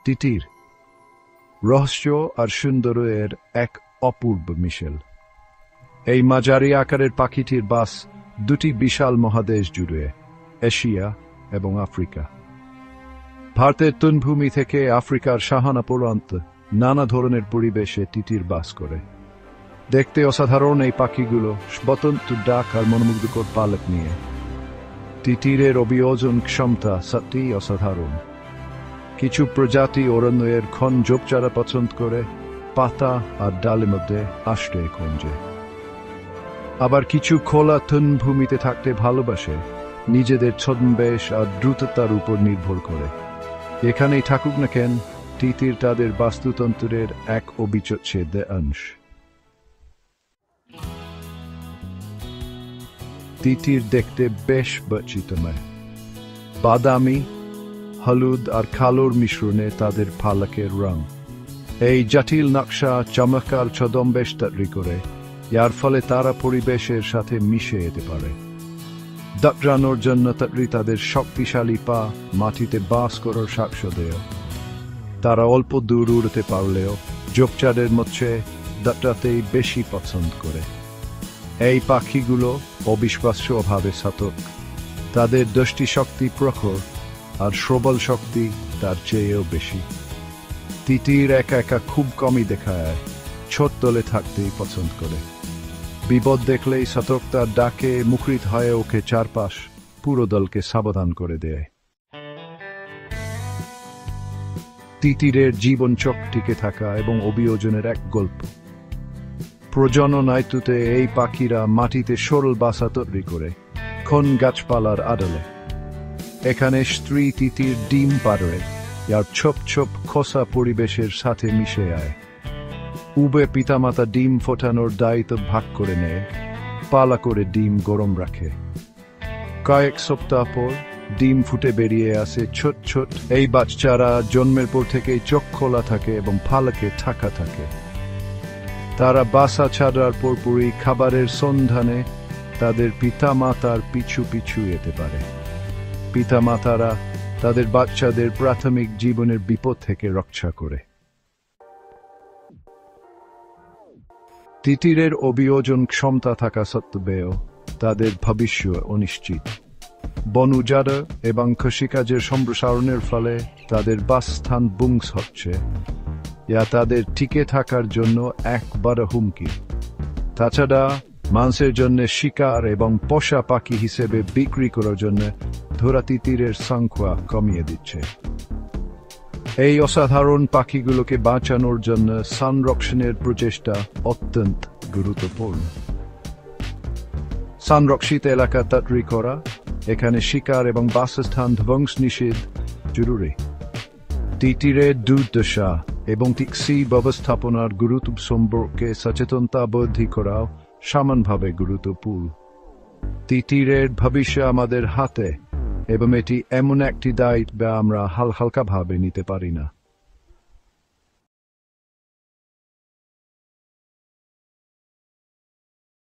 তিতির রহস্য আর সুন্দরের এক অপূর্ব মিশেল। এই মাঝারি আকারের পাখিটির বাস দুটি বিশাল মহাদেশ জুড়ে, এশিয়া এবং আফ্রিকা। ভারতের তৃণভূমি থেকে আফ্রিকার সাহানা পর্যন্ত নানা ধরনের পরিবেশে তিতির বাস করে। দেখতে অসাধারণ এই পাখিগুলো স্বতন্ত্র ডাক আর মনোমুগ্ধকর পালক নিয়ে। তিতিরের অভিযোজন ক্ষমতা সত্যিই অসাধারণ। কিছু প্রজাতি অরণ্যের ঘন ঝোপঝাড় পছন্দ করে, পাতা আর ডালের মধ্যে আশ্রয় খোঁজে। আবার কিছু খোলা তৃণভূমিতে থাকতে ভালোবাসে, নিজেদের ছদ্মবেশ আর দ্রুততার উপর নির্ভর করে। এখানেই থাকুক না কেন, তিতির তাদের বাস্তুতন্ত্রের এক অবিচ্ছেদ্য অংশ। তিতির দেখতে বেশ বৈচিত্র্যময়। বাদামি, হলুদ আর কালোর মিশ্রণে তাদের পালকের রং। এই জটিল নকশা চমৎকার ছদ্মবেশ তৈরি করে, যার ফলে তারা পরিবেশের সাথে মিশে যেতে পারে। দাঁড়ানোর জন্য তৈরি তাদের শক্তিশালী পা মাটিতে বাস করার সাক্ষ্য দেয়। তারা অল্প দূর উড়তে পারলেও ঝোপঝাড়ের মধ্যে দাঁড়াতেই বেশি পছন্দ করে। এই পাখিগুলো অবিশ্বাস্যভাবে সতর্ক। তাদের দৃষ্টিশক্তি প্রখর, আর শ্রবণ শক্তি তার চেয়েও বেশি। তিতির একা একা খুব কমই দেখা যায়, ছোট দলে থাকতেই পছন্দ করে। বিপদ দেখলেই সতর্কতার ডাকে মুখরিত হয়ে ওকে চারপাশ পুরো দলকে সাবধান করে দেয়। তিতিরের জীবন চক টিকে থাকা এবং অভিযোজনের এক গল্প। প্রজনন ঋতুতে এই পাখিরা মাটিতে সরল বাসা তৈরি করে, ঘন গাছপালার আড়ালে। এখানে স্ত্রী তিতির ডিম পাড়ে, আর ছোপ ছোপ খোসা পরিবেশের সাথে মিশে যায়। উভয় পিতামাতা ডিম ফোটানোর দায়িত্ব ভাগ করে নেয়, পালা করে ডিম গরম রাখে। কয়েক সপ্তাহ পর ডিম ফুটে বেরিয়ে আসে ছোট ছোট। এই বাচ্চারা জন্মের পর থেকেই চোখ খোলা থাকে এবং পালকে ঢাকা থাকে। তারা বাসা ছাড়ার পরপরই খাবারের সন্ধানে তাদের পিতামাতার পিছু পিছু যেতে পারে। পিতামাতারা তাদের বাচ্চাদের প্রাথমিক জীবনের বিপদ থেকে রক্ষা করে। তিতিরের অভিযোজন ক্ষমতা থাকা সত্ত্বেও তাদের ভবিষ্যৎ অনিশ্চিত। বন উজাড় এবং কৃষিকাজের সম্প্রসারণের ফলে তাদের বাসস্থান ধ্বংস হচ্ছে, যা তাদের টিকে থাকার জন্য এক বড় হুমকি। তাছাড়া মাংসের জন্য শিকার এবং পোষা পাখি হিসেবে বিক্রি করার জন্য ধরা তিতিরের সংখ্যা কমিয়ে দিচ্ছে। এই অসাধারণ পাখিগুলোকে বাঁচানোর জন্য সংরক্ষণের প্রচেষ্টা অত্যন্ত গুরুত্বপূর্ণ। সংরক্ষিত এলাকা তৈরি করা, এখানে শিকার এবং বাসস্থান ধ্বংস নিষেধ জরুরি। তিতিরের দুর্দশা এবং টিকসই ব্যবস্থাপনার গুরুত্ব সম্পর্কে সচেতনতা বৃদ্ধি করাও সমানভাবে গুরুত্বপূর্ণ। তিতিরের ভবিষ্যৎ আমাদের হাতে, এবং এটি এমন একটি দায়িত্ব যা আমরা হালকাভাবে নিতে পারি না।